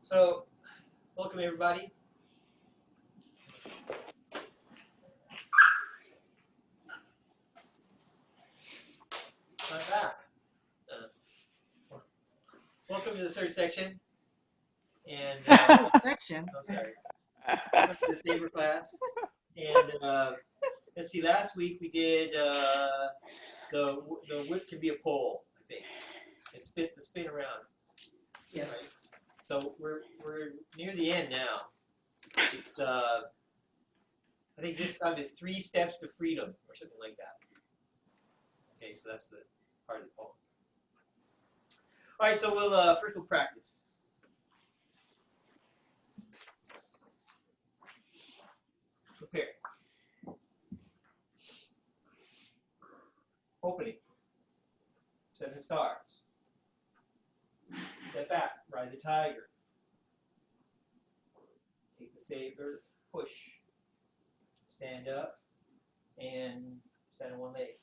So, welcome everybody. I'm back. Welcome to the third section. And section. I'm sorry. Welcome to the Saber class. And let's see. Last week we did the whip can be a pole. I think it's spin around. Yes. Right? So we're near the end now. It's I think this time is 3 steps to freedom or something like that. Okay, so that's the part of the poem. All right, so first we'll practice. Prepare. Opening. 7 stars. Step back. Ride the tiger. Take the saber. Push. Stand up and stand on one leg.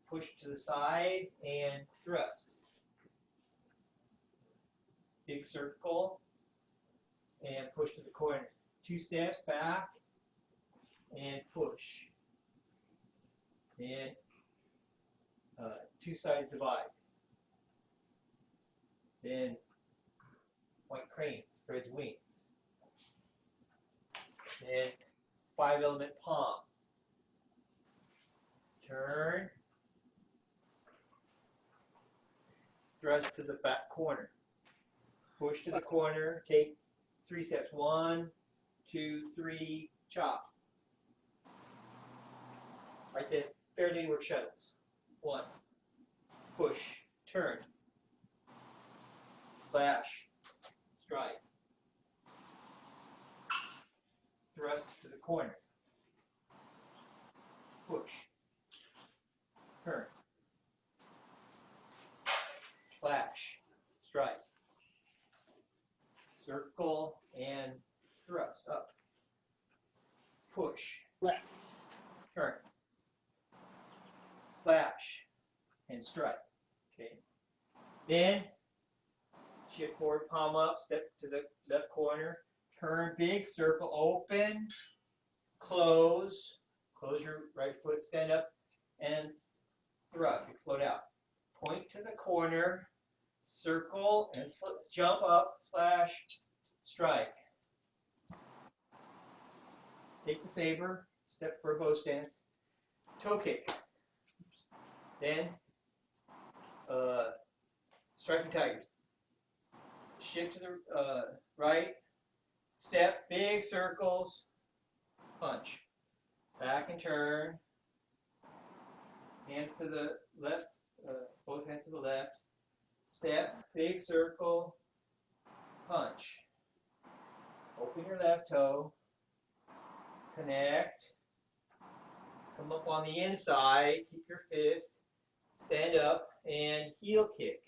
Push to the side and thrust. Big circle and push to the corner. 2 steps back and push. Then 2 sides divide. Then white crane spreads wings. Then 5-element palm. Turn. Thrust to the back corner. Push to the corner. Take 3 steps. 1, 2, 3. Chop. Right there. Faraday work shuttles. 1. Push. Turn. Slash. Strike. Thrust to the corner. Push. Turn. Slash. Strike. Circle and thrust up. Push. Left. Turn. Slash and strike. Okay. Then shift forward, palm up, step to the left corner, turn, big circle, open, close your right foot, stand up, and thrust, explode out. Point to the corner, circle, and jump up, slash, strike. Take the saber, step for a bow stance, toe kick. Then striking tigers. Shift to the right, step, big circles, punch. Back and turn. Hands to the left, both hands to the left. Step, big circle, punch. Open your left toe. Connect. Come up on the inside. Keep your fist. Stand up and heel kick.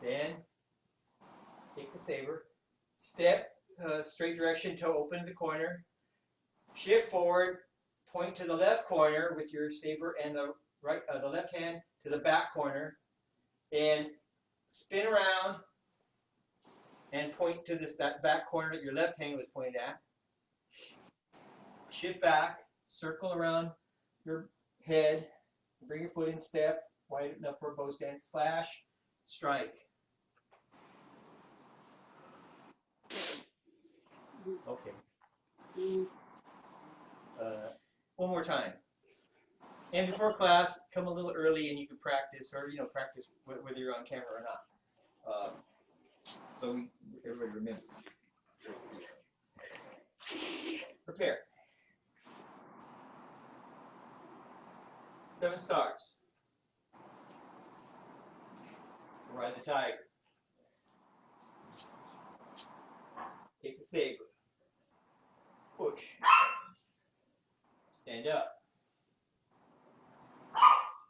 Then take the saber. Step straight direction, toe open to the corner. Shift forward. Point to the left corner with your saber and the left hand to the back corner. And spin around and point to that back corner that your left hand was pointed at. Shift back, circle around your head, bring your foot in step, wide enough for a bow stance, slash, strike. Okay. One more time. And before class, come a little early and you can practice, or practice whether you're on camera or not. So everybody remembers. Prepare. 7 stars. Ride the tiger. Take the saber. Push. Stand up.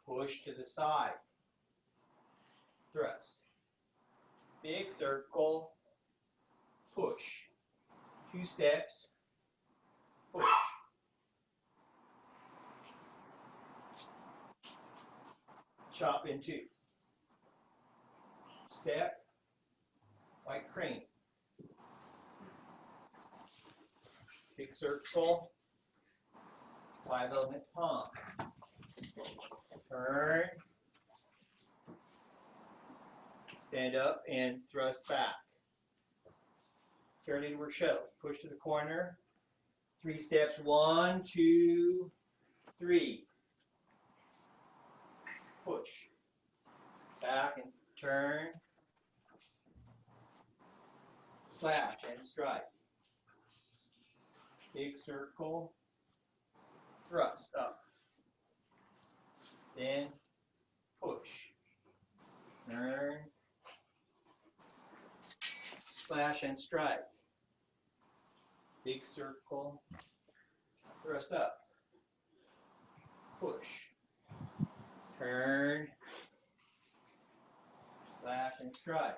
Push to the side. Thrust. Big circle. Push. 2 steps. Push. Chop in 2. step, like crane. Big circle, 5-element palm. Turn, stand up and thrust back. Fairly to work shuttle. Push to the corner. 3 steps. 1, 2, 3. Push. Back and turn. Slash and strike. Big circle. Thrust up. Then push. Turn. Slash and strike. Big circle. Thrust up. Push. Turn. Slash and strike.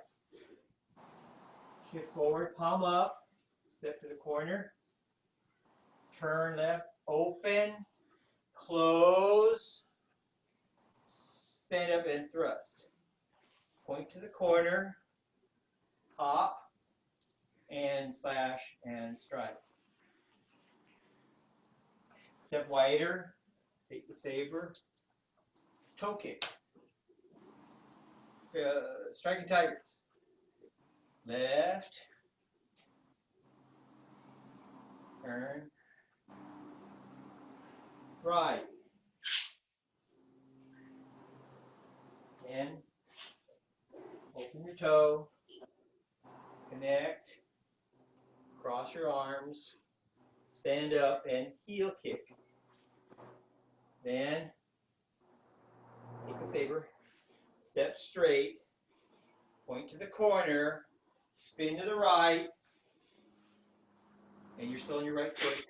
Shift forward, palm up. Step to the corner. Turn left, open, close, stand up and thrust. Point to the corner, hop, and slash and strike. Step wider, take the saber, toe kick. Striking tigers. Left, turn, right, and open your toe, connect, cross your arms, stand up and heel kick. Then take the saber, step straight, point to the corner, spin to the right, and you're still on your right foot.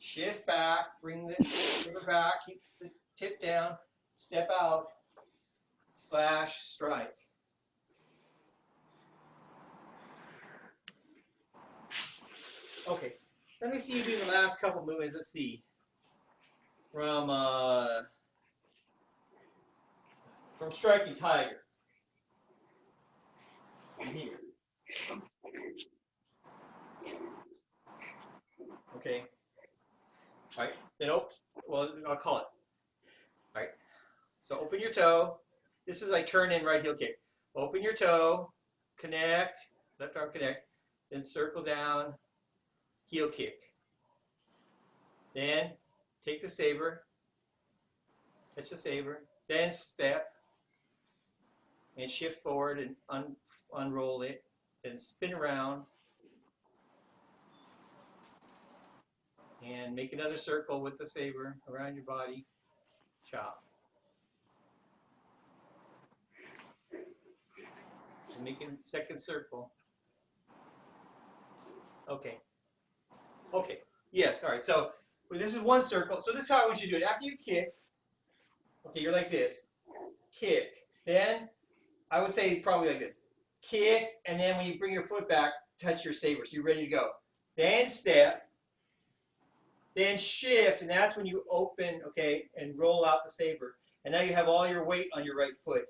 Shift back, bring the saber back, keep the tip down, step out, slash, strike. Okay, let me see you do the last couple movements. Let's see. From striking tiger. From here. Okay. All right. Then well, I'll call it. All right. So open your toe. This is like turn in right heel kick. Open your toe, connect, left arm connect, then circle down, heel kick. Then take the saber, catch the saber, then step and shift forward and unroll it, then spin around and make another circle with the saber around your body, chop. And make a second circle. Okay. Okay. Yes. All right. So this is one circle. So this is how I want you to do it. After you kick, okay, you're like this. Kick. Then I would say probably like this. Kick, and then when you bring your foot back, touch your saber. So you're ready to go. Then step. Then shift, and that's when you open, okay, and roll out the saber. And now you have all your weight on your right foot.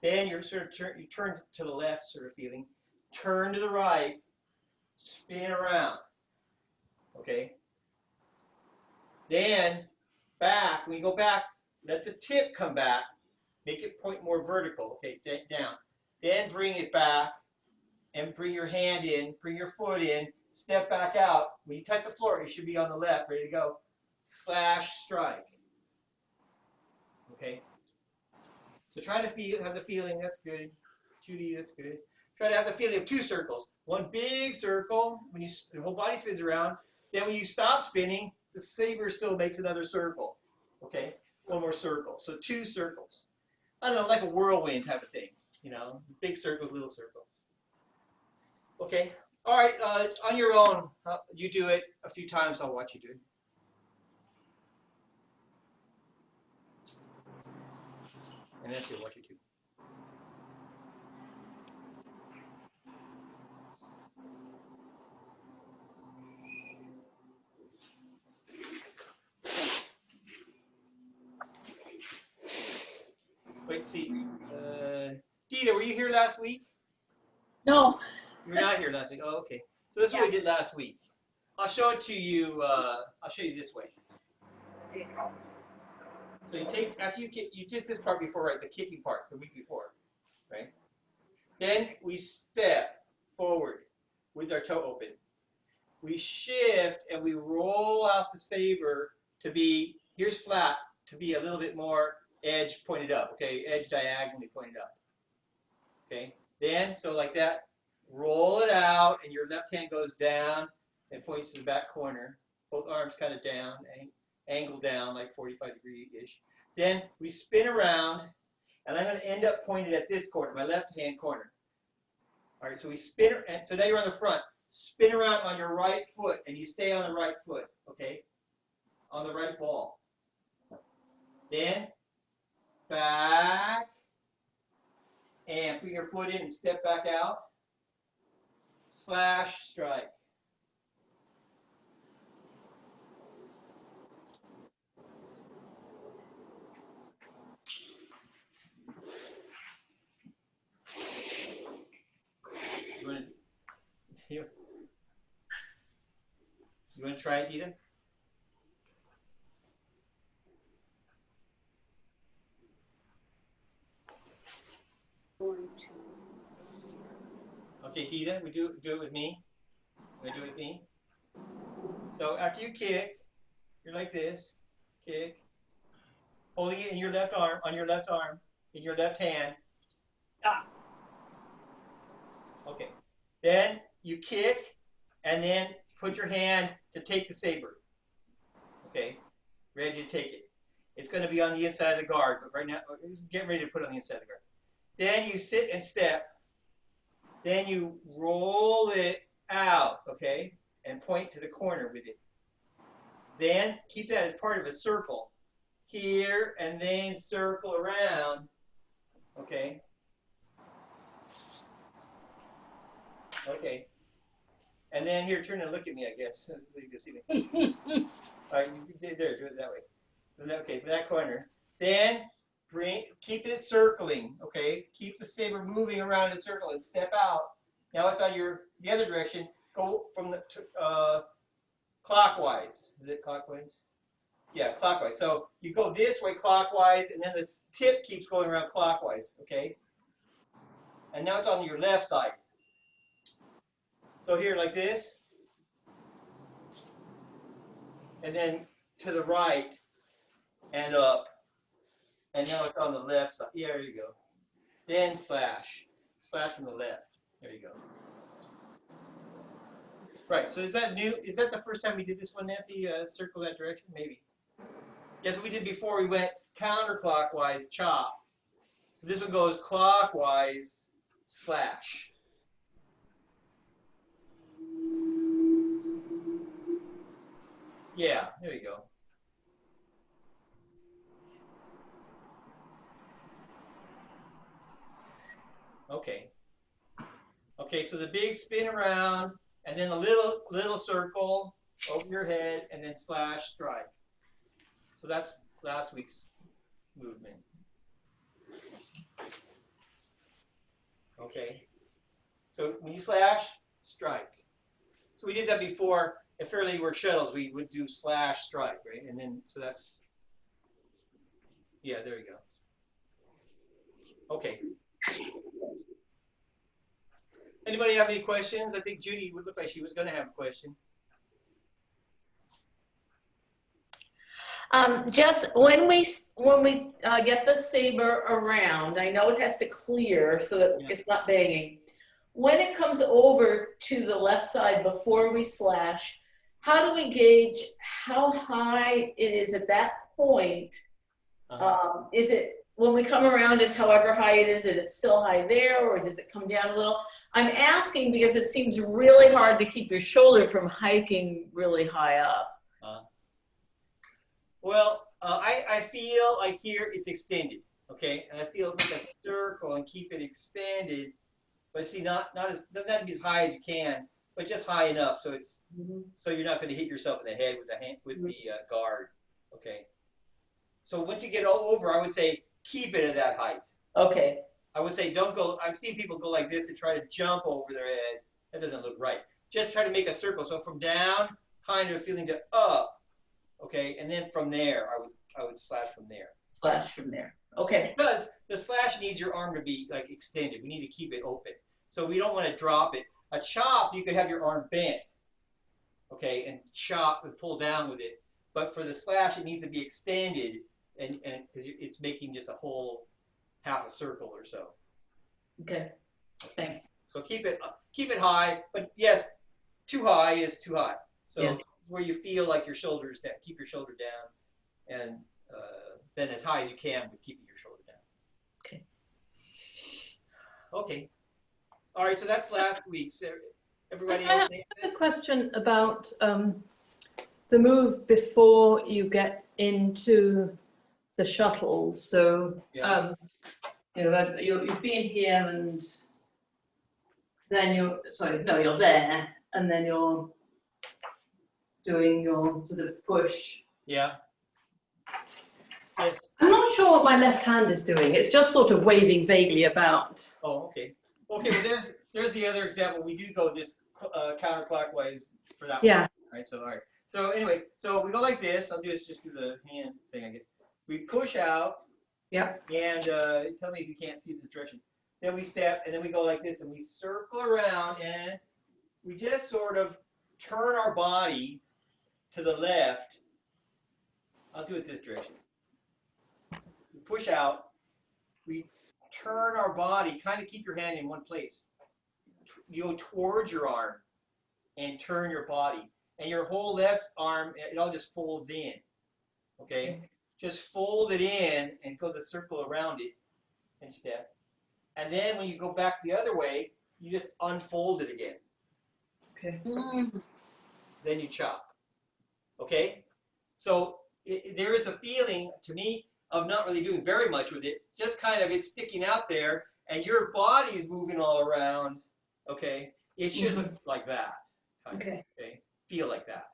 Then you're sort of you turn to the left, sort of feeling. Turn to the right. Spin around. Okay. Then back. When you go back, let the tip come back. Make it point more vertical. Okay, down. Then bring it back and bring your hand in. Bring your foot in. Step back out. When you touch the floor, you should be on the left, ready to go. Slash, strike. Okay. So try to have the feeling. That's good. Judy, that's good. Try to have the feeling of 2 circles. One big circle when the whole body spins around. Then when you stop spinning, the saber still makes another circle. Okay. One more circle. So 2 circles. I don't know, like a whirlwind type of thing. You know, big circles, little circles. Okay. All right. On your own, you do it a few times. I'll watch you do it. And that's it. Watch you do. Wait, see. Dita, were you here last week? No. You were not here last week. Oh, okay. So this is what we did last week. I'll show it to you. I'll show you this way. So you take after you did this part before, right? The kicking part the week before, right? Then we step forward with our toe open. We shift and we roll out the saber to be, here's flat, to be a little bit more edge pointed up, okay? Edge diagonally pointed up, okay? Then, so like that, roll it out and your left hand goes down and points to the back corner. Both arms kind of down, angle down like 45-degree-ish. Then we spin around and I'm going to end up pointed at this corner, my left hand corner. All right, so we spin, and so now you're on the front. Spin around on your right foot, and you stay on the right foot, okay? On the right ball. Then, back, and put your foot in and step back out. Slash, strike. You want to try it, Dita? Okay, Dita, we do it with me. Want to do it with me? So after you kick, you're like this. Kick. Holding it in your left arm, on your left arm, in your left hand. Ah. Okay. Then you kick, and then put your hand to take the saber. Okay. Ready to take it. It's going to be on the inside of the guard, but right now, get ready to put it on the inside of the guard. Then you sit and step. Then you roll it out, okay, and point to the corner with it. Then keep that as part of a circle. Here, and then circle around, okay? Okay. And then here, turn and look at me, I guess, so you can see me. All right, you did there, do it that way. Okay, for that corner. Then keep it circling, okay? Keep the saber moving around the circle and step out. Now it's on the other direction. Go from the clockwise. Is it clockwise? Yeah, clockwise. So you go this way clockwise, and then the tip keeps going around clockwise, okay? And now it's on your left side. So here, like this. And then to the right and up. And now it's on the left side. Yeah, there you go. Then slash. Slash from the left. There you go. Right, so is that new? Is that the first time we did this one, Nancy? Circle that direction? Maybe. Yes, we did before. We went counterclockwise, chop. So this one goes clockwise, slash. Yeah, there you go. Okay. Okay, so the big spin around, and then a little circle over your head, and then slash strike. So that's last week's movement. Okay. So when you slash, strike. So we did that before. If fairly were shuttles, we would do slash strike, right? And then so that's, yeah, there you go. Okay. Anybody have any questions? I think Judy would look like she was going to have a question. Just when we get the saber around, I know it has to clear so that it's not banging. When it comes over to the left side before we slash, how do we gauge how high it is at that point? Is it when we come around is however high it is still high there, or does it come down a little? I'm asking because it seems really hard to keep your shoulder from hiking really high up. Well, I feel like here it's extended, okay? And I feel like a circle and keep it extended, but see, not as, doesn't have to be as high as you can, but just high enough so it's so you're not going to hit yourself in the head with the guard, okay? So once you get over, I would say keep it at that height. Okay. I would say don't go. I've seen people go like this and try to jump over their head. That doesn't look right. Just try to make a circle. So from down, kind of feeling to up, okay, and then from there, I would slash from there. Slash from there. Okay. Because the slash needs your arm to be like extended. We need to keep it open. So we don't want to drop it. A chop, you could have your arm bent, okay, and chop and pull down with it. But for the slash, it needs to be extended, and because it's making just a whole half a circle or so. Okay. Thanks. So keep it high, but yes, too high is too high. So Yeah. where you feel like your shoulders down, keep your shoulder down, and then as high as you can, but keeping your shoulder down. Okay. Okay. All right. So that's last week's. Everybody I okay? have a question about the move before you get into the shuttle. So, Yeah. you've been here and then you're there and then you're doing your sort of push. Yeah. Yes. I'm not sure what my left hand is doing. It's just sort of waving vaguely about. Oh, okay. Okay. Well, there's the other example. We do go this counterclockwise for that one. Yeah. Right. So all right. So anyway, so we go like this. I'll just do the hand thing, I guess. We push out. Yep. And tell me if you can't see this direction. Then we step, and then we go like this, and we circle around, and we just sort of turn our body to the left. I'll do it this direction. We push out. We turn our body, kind of keep your hand in one place. You go towards your arm and turn your body. And your whole left arm, it all just folds in. Okay? Just fold it in and go the circle around it and step. And then when you go back the other way, you just unfold it again. Okay. Then you chop. Okay? So there is a feeling, to me, of not really doing very much with it. Just kind of it's sticking out there, and your body is moving all around. Okay? It should look like that. Okay. Okay? Feel like that.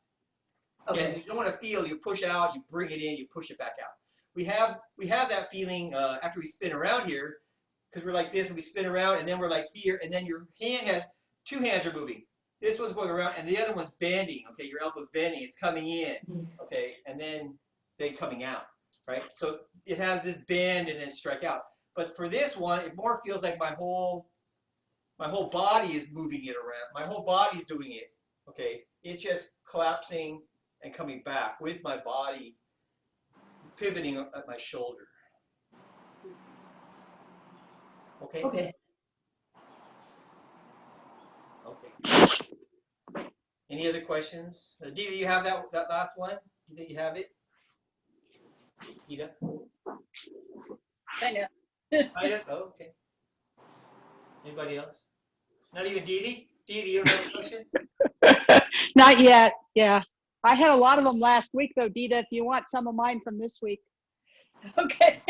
Okay. Yeah, you don't want to feel. You push out, you bring it in, you push it back out. We have that feeling after we spin around here, because we're like this, and we spin around, and then we're like here, and then your hand has two hands are moving. This one's going around, and the other one's bending. Okay, your elbow's bending. It's coming in. Okay, and then coming out. Right. So it has this bend and then strike out. But for this one, it more feels like my whole body is moving it around. My whole body's doing it. Okay, it's just collapsing and coming back with my body pivoting at my shoulder. Okay? Okay. Okay. Any other questions? Dita, you have that last one? You think you have it? Dita? Kind of. Ida? Oh, okay. Anybody else? Not even Didi? Didi, you don't have a question? Not yet. Yeah. I had a lot of them last week, though, Dita, if you want some of mine from this week. Okay.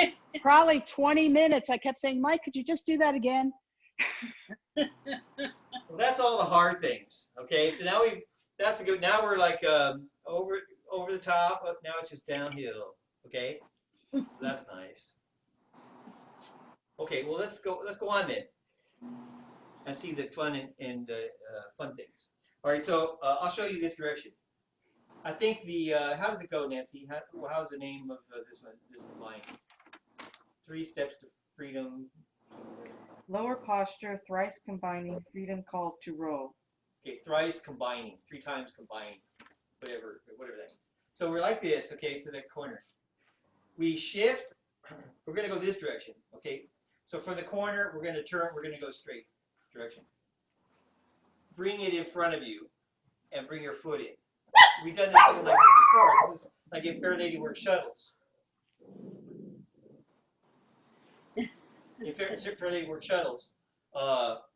Probably 20 minutes. I kept saying, Mike, could you just do that again? Well, that's all the hard things. Okay, so now that's a good. Now we're like over the top. Now it's just downhill. Okay, so that's nice. Okay, well let's go on then, and see the fun and fun things. All right, so I'll show you this direction. I think the how does it go, Nancy? How's the name of this one? This line. 3 steps to freedom. Lower posture, thrice combining, freedom calls to row. Okay, thrice combining, 3 times combining, whatever that means. So we're like this, okay, to the corner. We shift. We're going to go this direction, okay. So for the corner, we're going to turn. We're going to go straight direction. Bring it in front of you, and bring your foot in. We've done this something like this before. This is like in Fair Lady Work Shuttles. In Fair Lady Work Shuttles,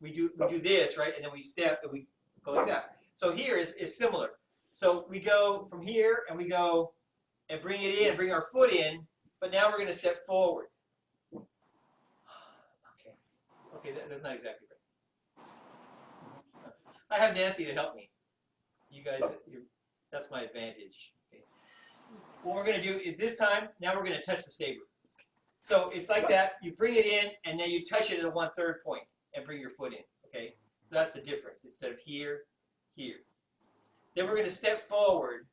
we do this, right? And then we step and we go like that. So here it's similar. So we go from here and we go and bring it in, bring our foot in, but now we're going to step forward. Okay, that's not exactly right. I have Nancy to help me. You guys, that's my advantage. Okay. What we're going to do is this time, now we're going to touch the saber. So it's like that. You bring it in, and then you touch it at the 1/3 point, and bring your foot in. Okay. So that's the difference. Instead of here, here. Then we're going to step forward.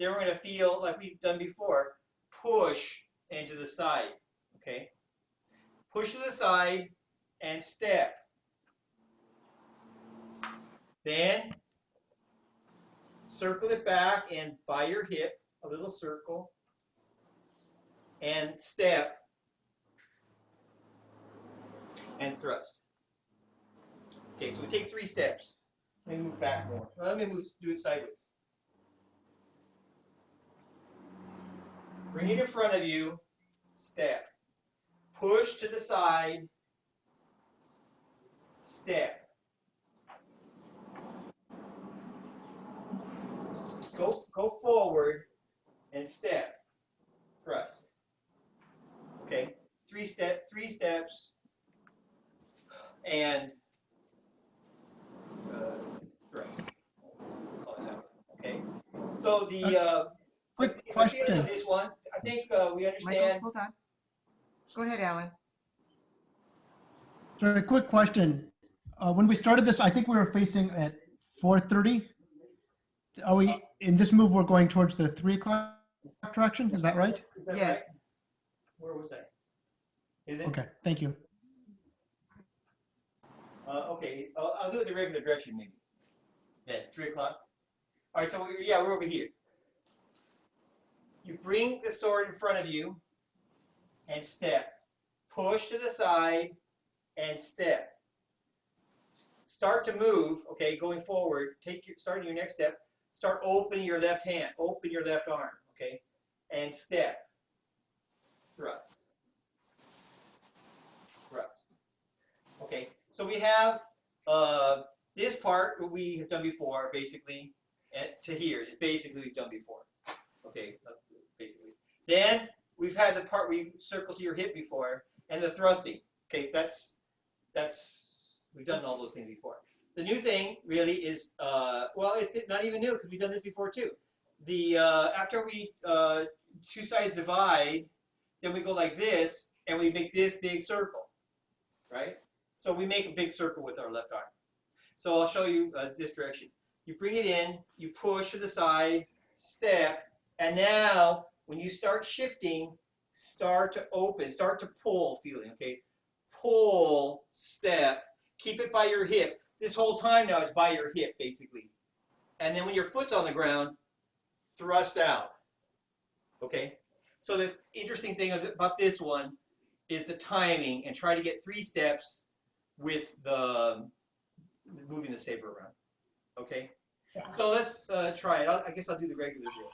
Then we're going to feel like we've done before. Push into the side. Okay. Push to the side and step. Then circle it back and by your hip, a little circle, and step and thrust. Okay, so we take 3 steps. Let me move back more. Let me do it sideways. Bring it in front of you, step. Push to the side, step. Go forward and step. Thrust. Okay, 3 steps, and thrust. Call it that. Okay. So the Quick the question. feeling of this one, I think we Michael, understand. hold on. Go ahead, Alan. So a quick question. When we started this, I think we were facing at 4:30. Are we, in this move, we're going towards the 3 o'clock direction? Is that right? Is that Yes. right? Where was I? Is it? Okay, thank you. Okay, I'll do it the regular direction maybe. Yeah, 3 o'clock. All right, so we're over here. You bring the sword in front of you and step. Push to the side and step. Start to move, okay, going forward. Starting your next step. Start opening your left hand, open your left arm, okay, and step. Thrust. Thrust. Okay, so we have this part that we have done before, basically, and to here is basically we've done before. Okay, basically. Then we've had the part where you circle to your hip before, and the thrusting. Okay, that's we've done all those things before. The new thing really is well, it's not even new because we've done this before too. The after we 2 sides divide, then we go like this, and we make this big circle, right? So we make a big circle with our left arm. So I'll show you this direction. You bring it in, you push to the side, step, and now when you start shifting, start to open, start to pull feeling, okay? Pull, step, keep it by your hip. This whole time now is by your hip, basically. And then when your foot's on the ground, thrust out, okay? So the interesting thing about this one is the timing, and try to get 3 steps with the moving the saber around, okay? Yeah. So let's try it. I guess I'll do the regular drill.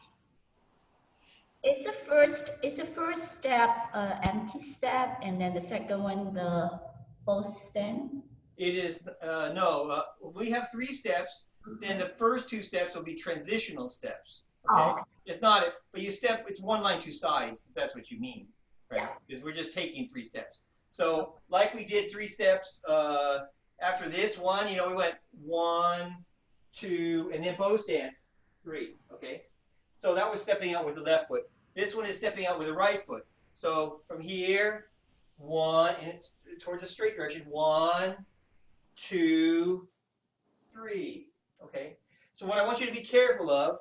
Is the first step empty step, and then the second one the both stand? It is no. We have 3 steps. Then the first 2 steps will be transitional steps. Okay, Oh, okay. it's not. But you step. It's 1 line 2 sides. If that's what you mean, right? Yeah. Because we're just taking 3 steps. So like we did 3 steps after this one. You know, we went 1, 2, and then bow stance 3. Okay, so that was stepping out with the left foot. This one is stepping out with the right foot. So from here, 1, and it's towards the straight direction. 1, 2, 3. Okay. So what I want you to be careful of,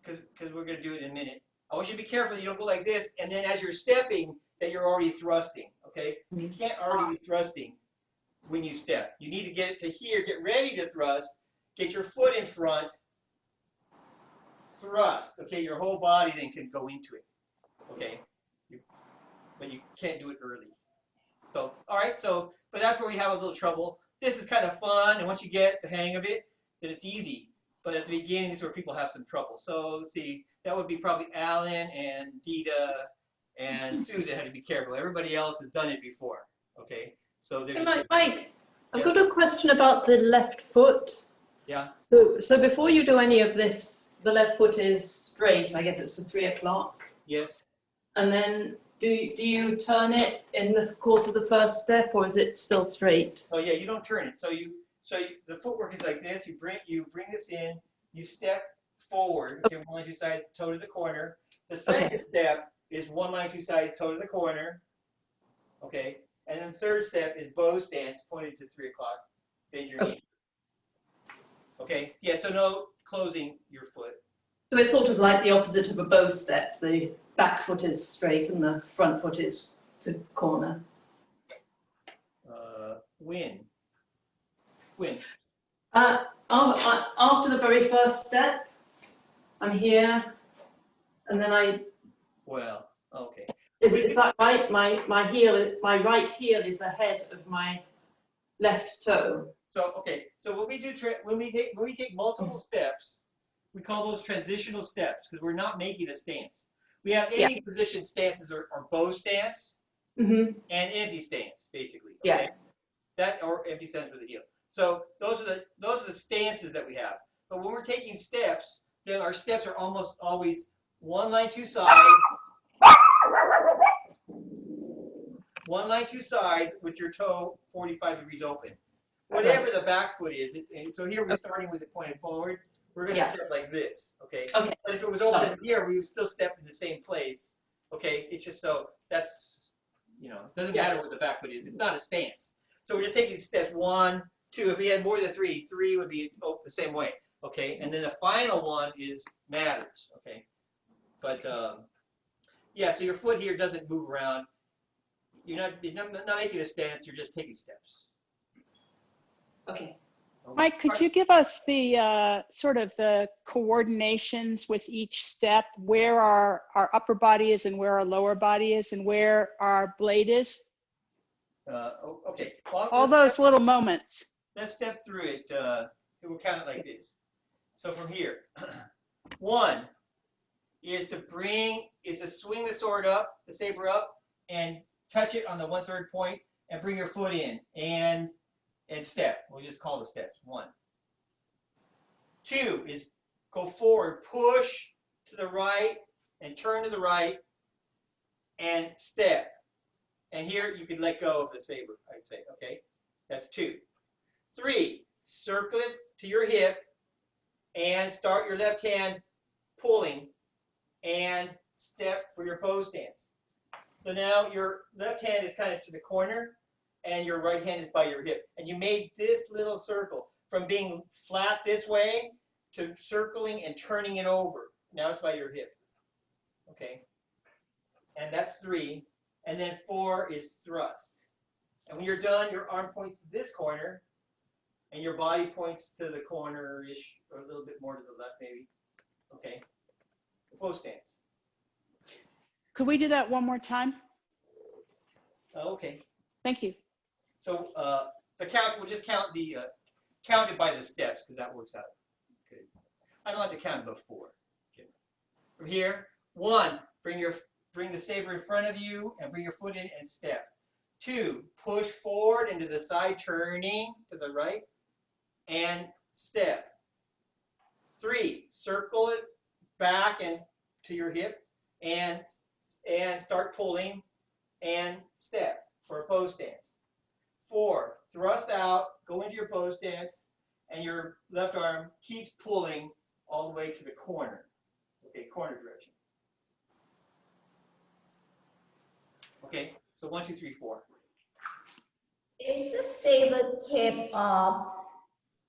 because we're going to do it in a minute. I want you to be careful that you don't go like this, and then as you're stepping, that you're already thrusting. Okay. You can't already be thrusting when you step. You need to get it to here, get ready to thrust, get your foot in front, thrust. Okay. Your whole body then can go into it. Okay. But you can't do it early. So, all right. So, but that's where we have a little trouble. This is kind of fun, and once you get the hang of it, then it's easy. But at the beginning, this is where people have some trouble. So let's see, that would be probably Alan and Dita and Susan had to be careful. Everybody else has done it before. Okay, so they're Hey, Mike, I've Yes. got a question about the left foot. Yeah. So before you do any of this, the left foot is straight. I guess it's the 3 o'clock. Yes. And then do you turn it in the course of the first step, or is it still straight? Oh yeah, you don't turn it. So the footwork is like this. You bring this in. You step forward. Okay, 1 line 2 sides, toe to the corner. The second step is one line, two sides, toe to the corner. Okay, and then third step is bow stance, pointed to 3 o'clock. Bend your knee. Okay, yeah. So no closing your foot. So it's sort of like the opposite of a bow step. The back foot is straight and the front foot is to corner. When? After the very first step, I'm here, and then Well, okay. is that right? My right heel is ahead of my left toe. So okay. So when we do when we take multiple steps, we call those transitional steps because we're not making a stance. We have any position stances are bow stance Mm-hmm. and empty stance, basically. Okay? Yeah. That or empty stance with the heel. So those are the stances that we have. But when we're taking steps, then our steps are almost always one line, two sides. One line, two sides with your toe 45 degrees open. Whatever the back foot is. And so here we're starting with it pointed forward. We're going to step like this, okay? Okay. But if it was open here, we would still step in the same place, okay? It's just so that's, it doesn't matter what the back foot is. It's not a stance. So we're just taking steps 1, 2. If we had more than 3, 3 would be the same way, okay? And then the final one is matters, okay? But yeah, so your foot here doesn't move around. You're not making a stance. You're just taking steps. Okay. Mike, could you give us the sort of the coordinations with each step, where our upper body is and where our lower body is and where our blade is? Okay. Well, All those little moments. Let's step through it. It will count it like this. So from here, 1 is to swing the sword up, the saber up, and touch it on the 1/3 point, and bring your foot in and step. We'll just call the steps. 1. 2 is go forward, push to the right, and turn to the right, and step. And here you could let go of the saber, I'd say. Okay, that's 2. 3, circle it to your hip, and start your left hand pulling, and step for your bow stance. So now your left hand is kind of to the corner, and your right hand is by your hip. And you made this little circle from being flat this way to circling and turning it over. Now it's by your hip. Okay? And that's 3. And then 4 is thrust. And when you're done, your arm points to this corner, and your body points to the corner-ish, or a little bit more to the left maybe. Okay? Bow stance. Could we do that one more time? Okay. Thank you. So the count, we'll just count count it by the steps because that works out good. I don't have to count above 4. Okay. From here, 1, bring the saber in front of you and bring your foot in and step. 2, push forward into the side, turning to the right and step. 3, circle it back and to your hip and start pulling and step for a bow stance. 4, thrust out, go into your bow stance, and your left arm keeps pulling all the way to the corner. Okay, corner direction. Okay, so 1, 2, 3, 4. Is the saber tip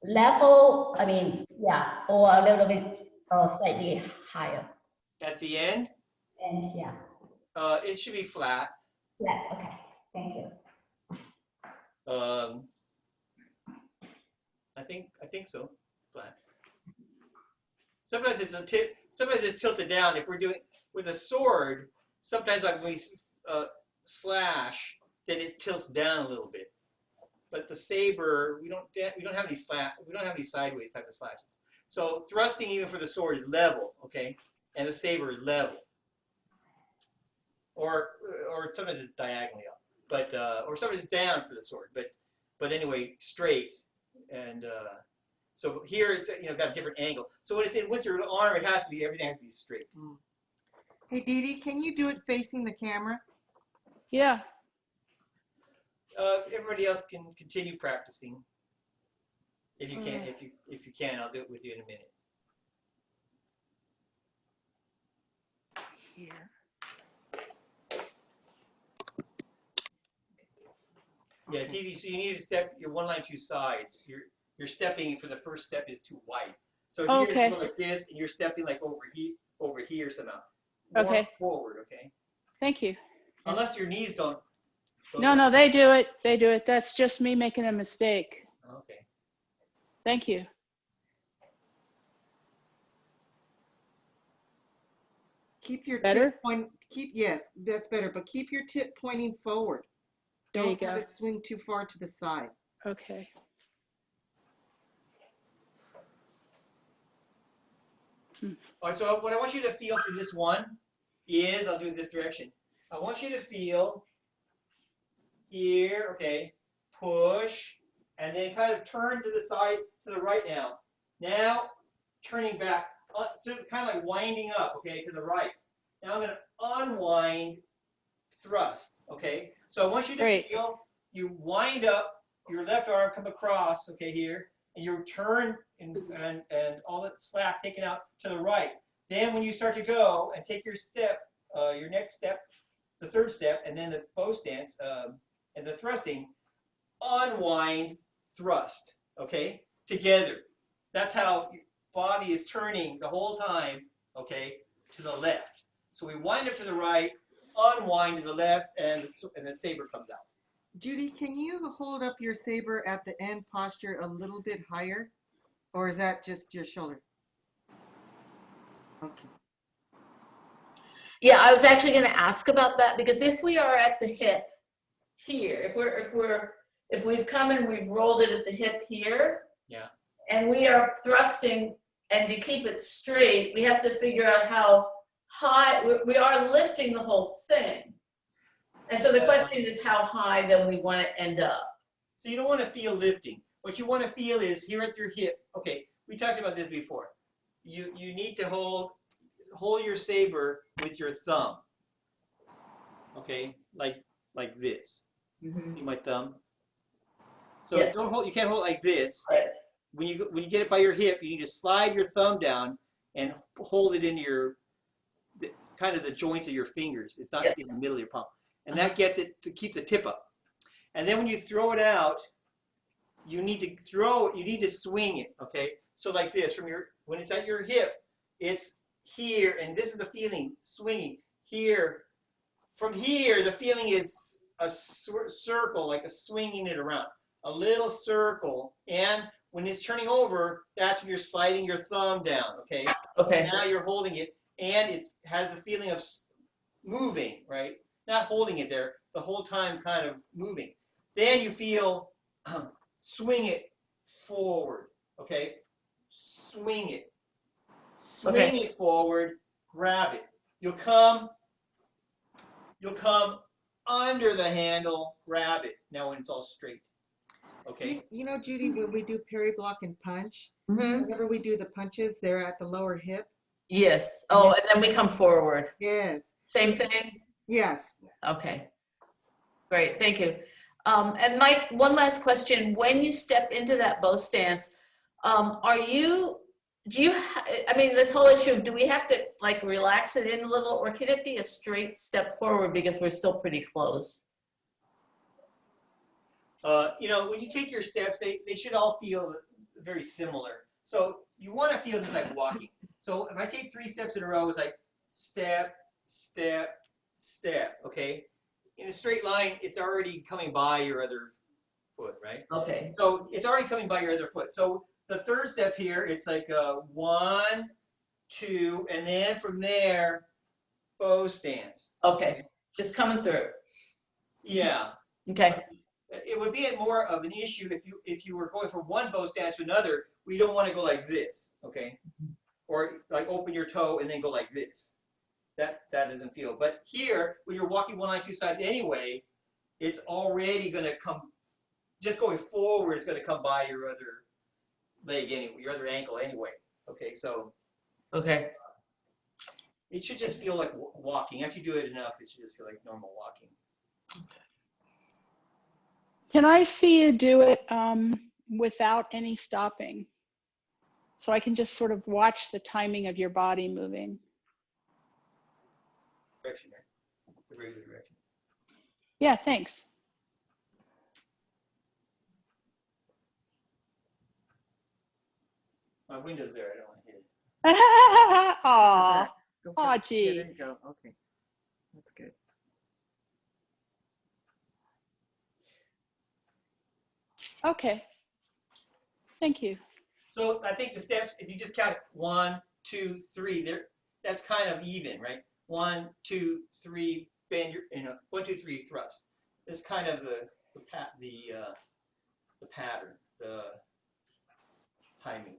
level? I mean, yeah, or a little bit slightly higher? At the end, And yeah, it should be flat. flat. Okay, thank you. I think so. Flat. Sometimes it's a tip. Sometimes it's tilted down. If we're doing with a sword, sometimes like when we slash, then it tilts down a little bit. But the saber, we don't have any sideways type of slashes. So thrusting even for the sword is level, okay, and the saber is level. Or sometimes it's diagonally up, but or sometimes it's down for the sword, but anyway straight. And so here it's got a different angle. So when it's in with your arm, everything has to be straight. Hey, Dee Dee, can you do it facing the camera? Yeah. Everybody else can continue practicing. If you can, if you can, I'll do it with you in a minute. Here. Yeah, Okay. TV. So you need to step your 1 line 2 sides. You're stepping for the first step is too wide. So here you Okay. go like this, and you're stepping like over here somehow. More Okay. forward, okay? Thank you. Unless your knees don't go No, down. no, they do it. They do it. That's just me making a mistake. Okay. Thank you. Keep your Better? tip point. Yes, that's better. But keep your tip pointing forward. There you Don't have go. it swing too far to the side. Okay. All right, so what I want you to feel for this one is, I'll do it this direction. I want you to feel here, okay, push, and then kind of turn to the side, to the right now. Now, turning back, so it's kind of like winding up, okay, to the right. Now I'm going to unwind, thrust, okay? So I want you to Great. feel, you wind up, your left arm come across, okay, here, and you turn and all that slack taken out to the right. Then when you start to go and take your step, your next step, the third step, and then the bow stance and the thrusting, unwind, thrust, okay, together. That's how your body is turning the whole time, okay, to the left. So we wind up to the right, unwind to the left, and the saber comes out. Judy, can you hold up your saber at the end posture a little bit higher? Or is that just your shoulder? Okay. Yeah, I was actually going to ask about that because if we are at the hip here, if we've come and we've rolled it at the hip here, Yeah. and we are thrusting, and to keep it straight, we have to figure out how high we are lifting the whole thing. And so the question is how high then we want to end up. So you don't want to feel lifting. What you want to feel is here at your hip. Okay, we talked about this before. You need to hold your saber with your thumb. Okay, like this. Mm-hmm. See my thumb? So Yes. you can't hold it like this. Right. When you get it by your hip, you need to slide your thumb down and hold it into kind of the joints of your fingers. It's not in the middle of your palm. And that gets it to keep the tip up. And then when you throw it out, you need to swing it, okay? So like this, when it's at your hip, it's here, and this is the feeling, swinging. Here, from here, the feeling is a circle, like a swinging it around. A little circle, and when it's turning over, that's when you're sliding your thumb down, okay? Okay. So now you're holding it, and it has the feeling of moving, right? Not holding it there, the whole time kind of moving. Then you feel, swing it forward, okay? Swing it. Swing it forward, grab it. You'll come under the handle, grab it. Now when it's all straight. Okay. You know, Judy, when we do parry, block, and punch, Mm-hmm. whenever we do the punches, they're at the lower hip. Yes. Oh, and then we come forward. Yes. Same thing? Yes. Okay. Great, thank you. And Mike, one last question. When you step into that bow stance, I mean, this whole issue of do we have to like relax it in a little, or can it be a straight step forward because we're still pretty close? You know, when you take your steps, they should all feel very similar. So you want to feel just like walking. So if I take 3 steps in a row, it's like step, step, step, okay? In a straight line, it's already coming by your other foot, right? Okay. So it's already coming by your other foot. So the third step here, it's like 1, 2, and then from there, bow stance. Okay, just coming through. Yeah. Okay. It would be more of an issue if you were going from one bow stance to another. We don't want to go like this, okay? Or like open your toe and then go like this. That doesn't feel. But here, when you're walking 1 line 2 sides anyway, it's already going to come. Just going forward is going to come by your other leg anyway, your other ankle anyway. Okay, so. Okay. It should just feel like walking. After you do it enough, it should just feel like normal walking. Can I see you do it without any stopping? So I can just sort of watch the timing of your body moving. Direction, right? The regular direction. Yeah, thanks. My window's there. I don't want to hit it. Aw, Go Aw, Yeah, gee. there you go. Okay. That's good. Okay. Thank you. So I think the steps, if you just count 1, 2, 3, there, that's kind of even, right? 1, 2, 3, bend your, 1, 2, 3, thrust. It's kind of the pattern, the timing.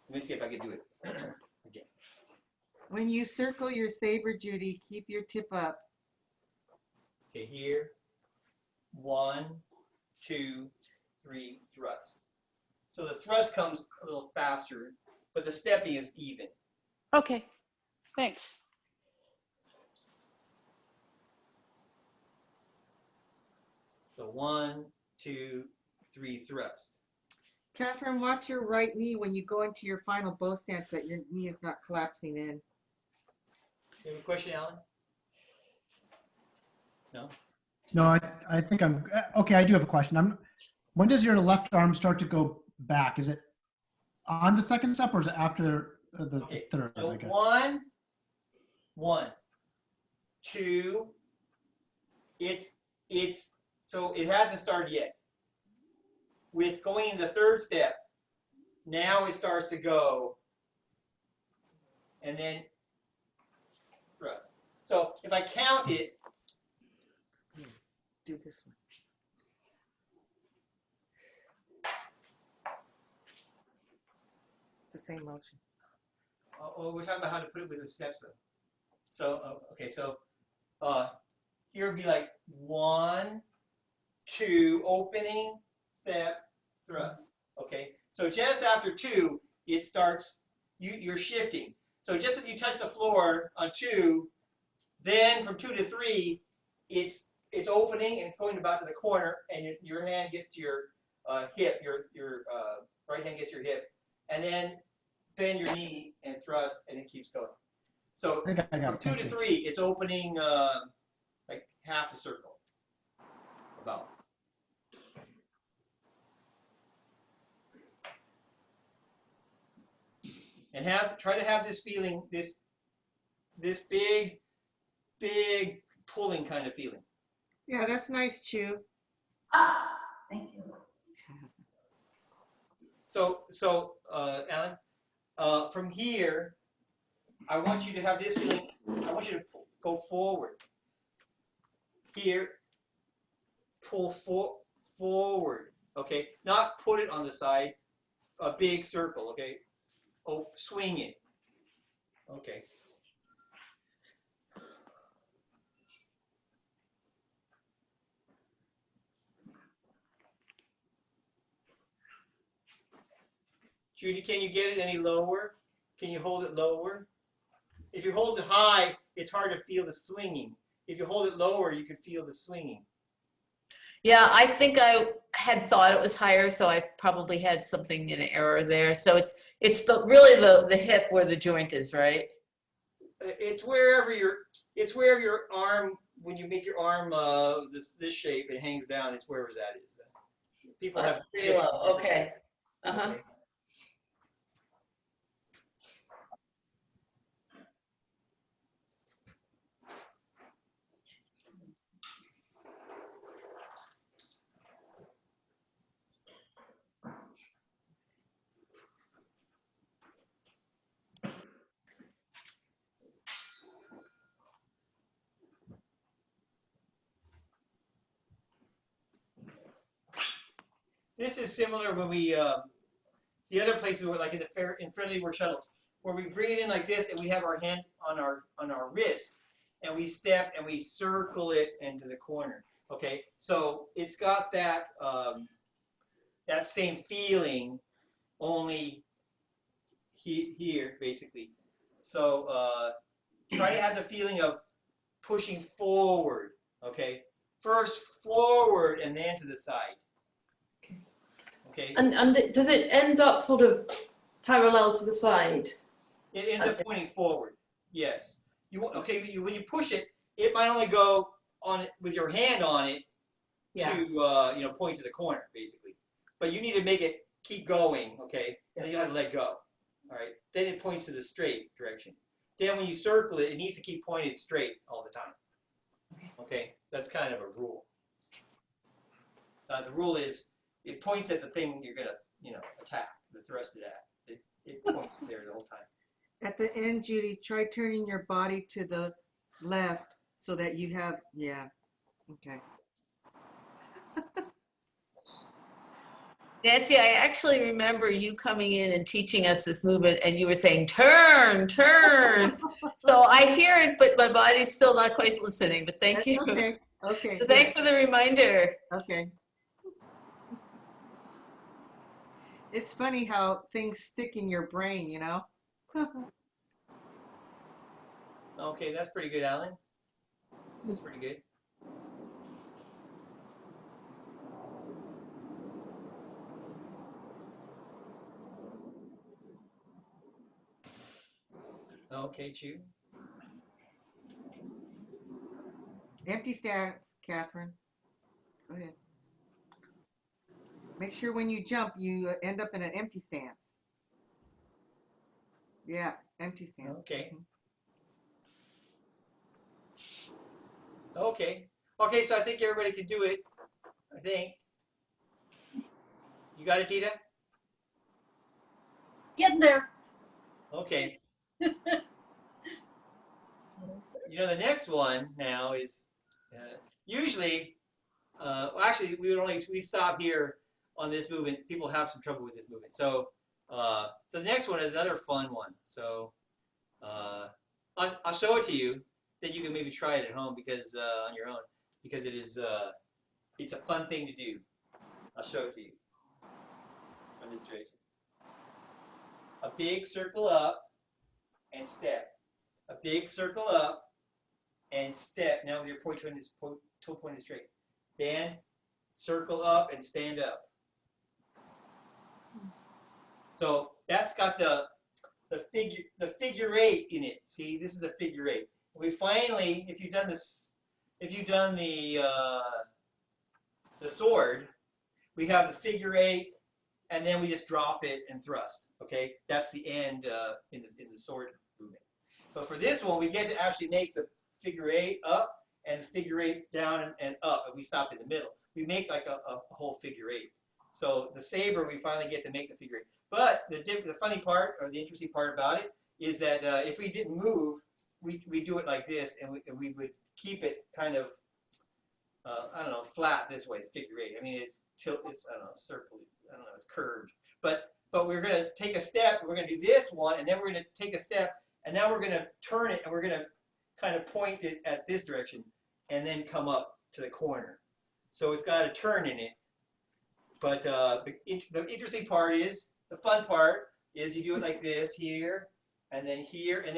Let me see if I can do it again. When you circle your saber, Judy, keep your tip up. Okay, here, 1, 2, 3, thrust. So the thrust comes a little faster, but the stepping is even. Okay. Thanks. So 1, 2, 3, thrust. Catherine, watch your right knee when you go into your final bow stance that your knee is not collapsing in. You have a question, Alan? No? No, I think I'm, okay, I do have a question. When does your left arm start to go back? Is it on the second step or is it after the Okay, third, so I guess? 1, 2, so it hasn't started yet. With going in the third step, now it starts to go, and then thrust. So if I count it, Do this one. It's the same motion. we're talking about how to put it with the steps though. So, okay, so here would be like 1, 2, opening, step, thrust. Okay, so just after 2, it starts, you're shifting. So just as you touch the floor on 2, then from 2 to 3, it's opening and it's going about to the corner, and your hand gets to your hip, your right hand gets to your hip, and then bend your knee and thrust, and it keeps going. So I got from it. 2 Thank to you. 3, it's opening like half a circle, about. And try to have this feeling, this big pulling kind of feeling. Yeah, that's nice, Chew. Thank you. So Alan, from here, I want you to have this feeling. I want you to go forward. Here, pull forward. Okay, not put it on the side. A big circle. Okay, swing it. Okay. Judy, can you get it any lower? Can you hold it lower? If you hold it high, it's hard to feel the swinging. If you hold it lower, you can feel the swinging. Yeah, I think I had thought it was higher, so I probably had something in error there. So it's really the hip where the joint is, right? It's wherever your arm, when you make your arm this shape, it hangs down. It's wherever that is. People That's have pretty low. Okay. Uh-huh. Okay. This is similar when we the other places were like in the in friendly war shuttles, where we bring it in like this and we have our hand on our wrist and we step and we circle it into the corner. Okay, so it's got that that same feeling, only here basically. So try to have the feeling of pushing forward. Okay, first forward and then to the side. Okay. And does it end up sort of parallel to the side? It ends up pointing forward. Yes. When you push it, it might only go on it with your hand on it Yeah. to point to the corner, basically. But you need to make it keep going, okay? And then you have to let go, all right? Then it points to the straight direction. Then when you circle it, it needs to keep pointed straight all the time. Okay, that's kind of a rule. The rule is it points at the thing you're gonna, attack, the thrust it at. It points there the whole time. At the end, Judy, try turning your body to the left so that you have, yeah, okay. Nancy, I actually remember you coming in and teaching us this movement, and you were saying, turn, turn. So I hear it, but my body's still not quite listening, but thank you. Okay, okay. So thanks for the reminder. Okay. It's funny how things stick in your brain, you know? Okay, that's pretty good, Alan. That's pretty good. Okay, Chu. Empty stance, Catherine. Go ahead. Make sure when you jump, you end up in an empty stance. Yeah, empty stance. Okay. Okay. Okay, so I think everybody can do it. I think. You got it, Dita? Getting there. Okay. The next one now is usually, well, actually, we stop here on this movement. People have some trouble with this movement. So, the next one is another fun one. So, I'll show it to you. Then you can maybe try it at home because on your own, because it is it's a fun thing to do. I'll show it to you. Demonstration. A big circle up and step. A big circle up and step. Now with your toe pointed straight. Then circle up and stand up. So that's got the figure eight in it. See, this is the figure eight. We finally, if you've done the sword, we have the figure eight, and then we just drop it and thrust. Okay, that's the end in the sword movement. But for this one, we get to actually make the figure eight up and the figure eight down and up, and we stop in the middle. We make like a whole figure eight. So the saber, we finally get to make the figure eight. But the funny part, or the interesting part about it, is that if we didn't move, we do it like this, and we would keep it kind of, I don't know, flat this way, the figure eight. I mean, it's I don't know, circle, I don't know, it's curved. But we're going to take a step, we're going to do this one, and then we're going to take a step, and now we're going to turn it, and we're going to kind of point it at this direction, and then come up to the corner. So it's got a turn in it. But the interesting part is, the fun part is you do it like this here, and then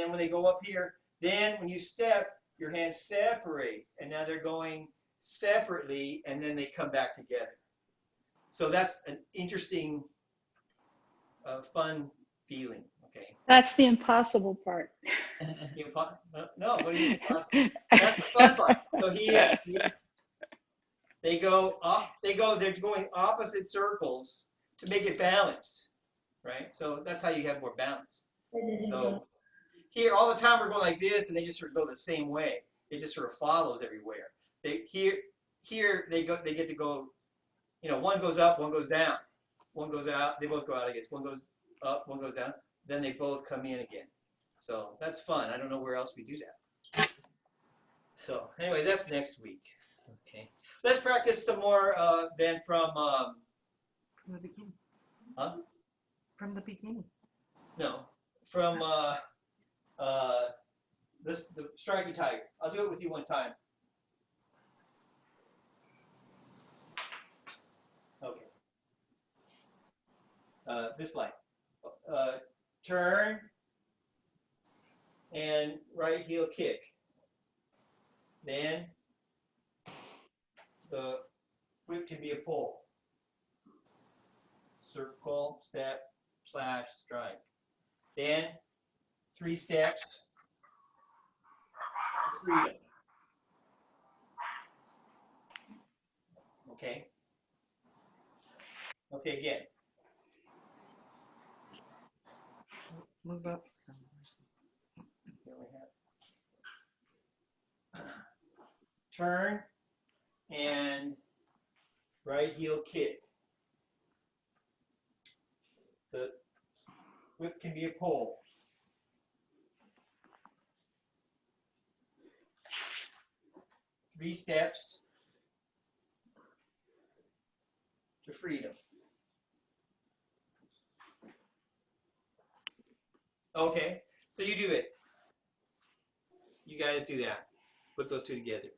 when they go up here, then when you step, your hands separate, and now they're going separately, and then they come back together. So that's an interesting, fun feeling. Okay. That's the impossible part. No, what do you mean impossible? That's the fun part. So here, they're going opposite circles to make it balanced, right? So that's how you have more balance. So here, all the time we're going like this, and they just sort of go the same way. It just sort of follows everywhere. Here they get to go, one goes up, one goes down, one goes out. They both go out, I guess. One goes up, one goes down. Then they both come in again. So that's fun. I don't know where else we do that. So anyway, that's next week. Okay. Let's practice some more then from the beginning. Huh? From the beginning. No, from the Striking Tiger. I'll do it with you one time. Okay. This line. Turn and right heel kick. Then the whip can be a pull. Circle, step, slash, strike. Then 3 steps. Freedom. Okay. Okay, again. Move up some. You only have- Turn and right heel kick. The whip can be a pole. Three steps to freedom. Okay, so you do it. You guys do that. Put those two together.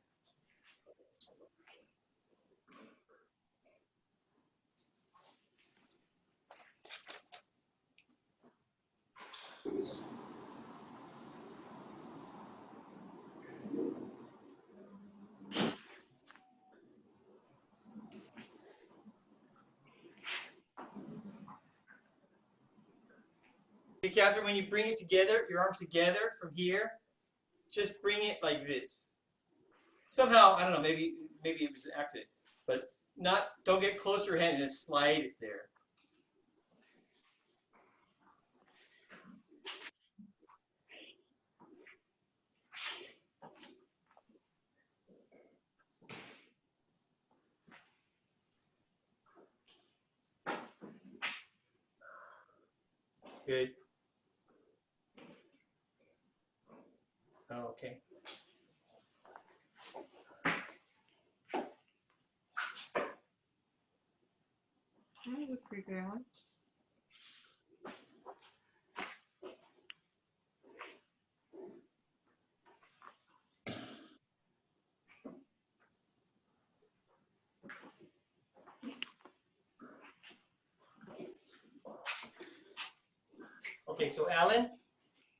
Hey, Catherine, when you bring it together, your arms together from here, just bring it like this. Somehow, I don't know, maybe it was an accident, but don't get close to your hand and just slide it there. Good. Okay. That look pretty good, Alan. Okay, so Alan,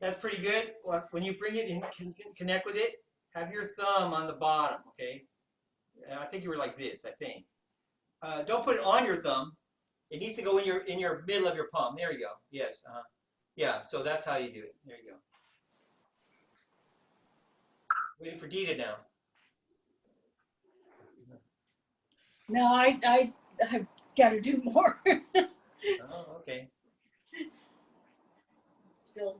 that's pretty good. When you bring it and connect with it, have your thumb on the bottom, okay? I think you were like this, I think. Don't put it on your thumb. It needs to go in your middle of your palm. There you go. Yes. Yeah, so that's how you do it. There you go. Waiting for Dita now. No, I've got to do more. Oh, okay. Still.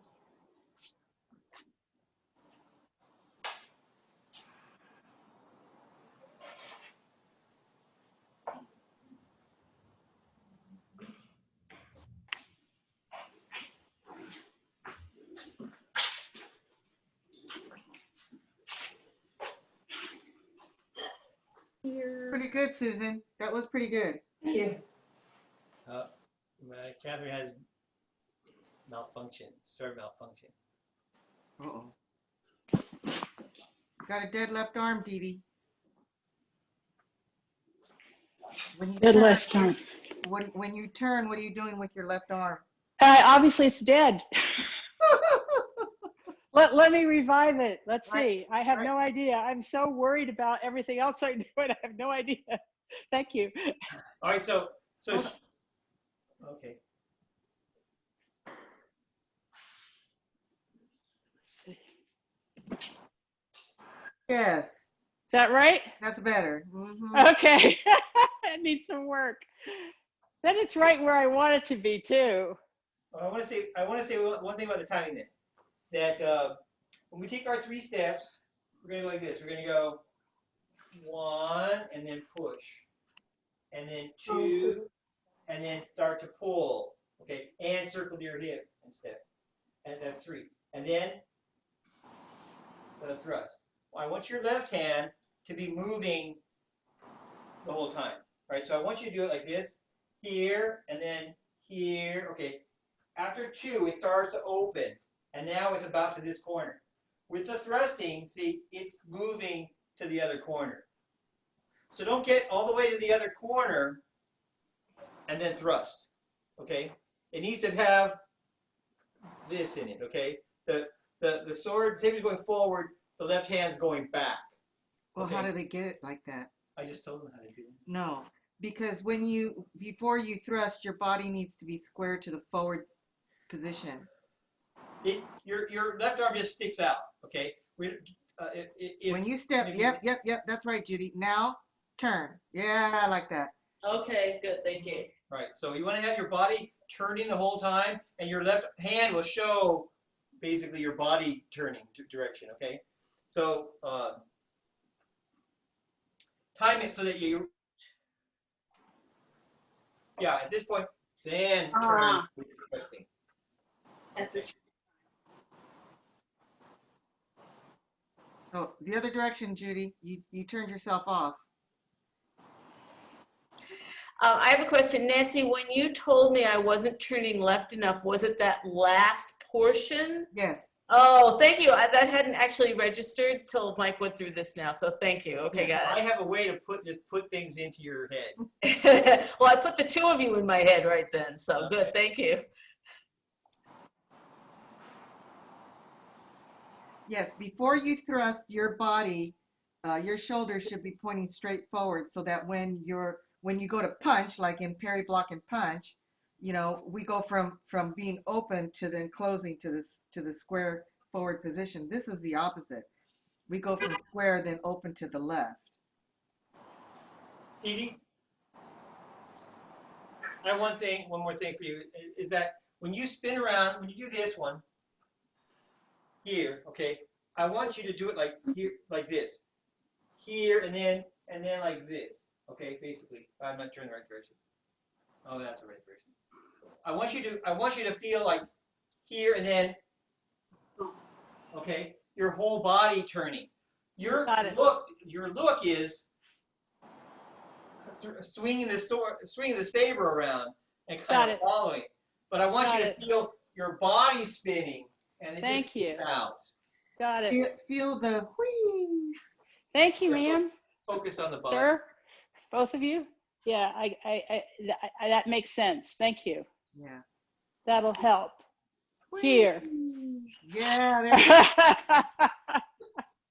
Pretty good, Susan. That was pretty good. Thank you. Catherine has malfunction, serve malfunction. Uh-oh. Got a dead left arm, Dee Dee. When you Good turn, left arm. when you turn, what are you doing with your left arm? Obviously, it's dead. Let me revive it. Let's see. I have no idea. I'm so worried about everything else I do, and I have no idea. Thank you. All right, so okay. Let's see. Yes, Is that right? that's better. Mm-hmm. Okay. It needs some work. Then it's right where I want it to be too. I want to say one thing about the timing there. That when we take our 3 steps, we're going to go like this. We're going to go 1 and then push, and then 2, and then start to pull. Okay, and circle to your hip and step, and that's 3, and then the thrust. Well, I want your left hand to be moving the whole time, right? So I want you to do it like this, here, and then here. Okay. After 2, it starts to open, and now it's about to this corner. With the thrusting, see, it's moving to the other corner. So don't get all the way to the other corner and then thrust, okay? It needs to have this in it, okay? The sword, saber's going forward, the left hand's going back. Well, Okay. how do they get it like that? I just told them how to do it. No, because before you thrust, your body needs to be square to the forward position. Your left arm just sticks out, okay? When you step, maybe- yep, that's right, Judy. Now, turn. Yeah, I like that. Okay, good, thank you. Right. So you want to have your body turning the whole time, and your left hand will show basically your body turning direction. Okay. So time it so that you. Yeah. At this point, then turn with the twisting. At this, Oh, the other direction, Judy. You turned yourself off. I have a question, Nancy. When you told me I wasn't turning left enough, was it that last portion? Yes. Oh, thank you. That hadn't actually registered till Mike went through this now, so thank you. Okay, Yeah. got I have a way to just put things into your head. it. Well, I put the two of you in my head right then, so Okay. good. Thank you. Yes. Before you thrust your body, your shoulders should be pointing straight forward, so that when you go to punch, like in parry, block, and punch, you know, we go from being open to then closing to the square forward position. This is the opposite. We go from square then open to the left. Edie, I have one more thing for you, is that when you spin around, when you do this one here, okay, I want you to do it like here, like this, here, and then like this, okay, basically. I'm not turning the right direction. Oh, that's the right direction. I want you to feel like here and then, okay, your whole body turning. Your Got it. look is swinging the saber around and kind Got of it. following. But I want Got you to it. feel your body spinning, and it Thank just kicks you. out. Got it. Feel the whee. Thank you, Yeah, ma'am. focus on the body. Sir, both of you. Yeah, that makes sense. Thank you. Yeah. That'll help. Whee. Here. Yeah. There you go.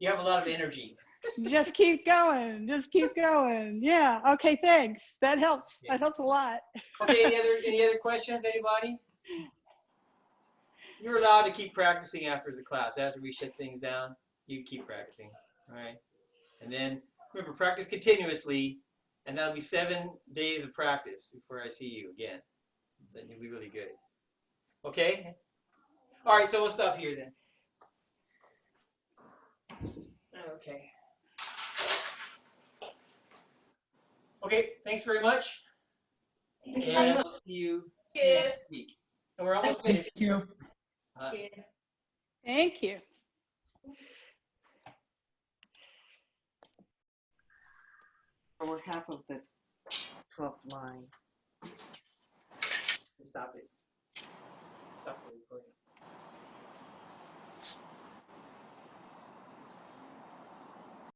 You have a lot of energy. Just keep going. Just keep going. Yeah. Okay. Thanks. That helps. Yeah. That helps a lot. Okay. Any other questions? Anybody? You're allowed to keep practicing after the class. After we shut things down, you keep practicing. All right. And then remember, practice continuously, and that'll be 7 days of practice before I see you again. Then you'll be really good. Okay. All right. So we'll stop here then. Okay. Okay, thanks very much. And we'll see you next week. And we're almost finished. Thank you. Thank you. We're half of the 12th line. Stop it.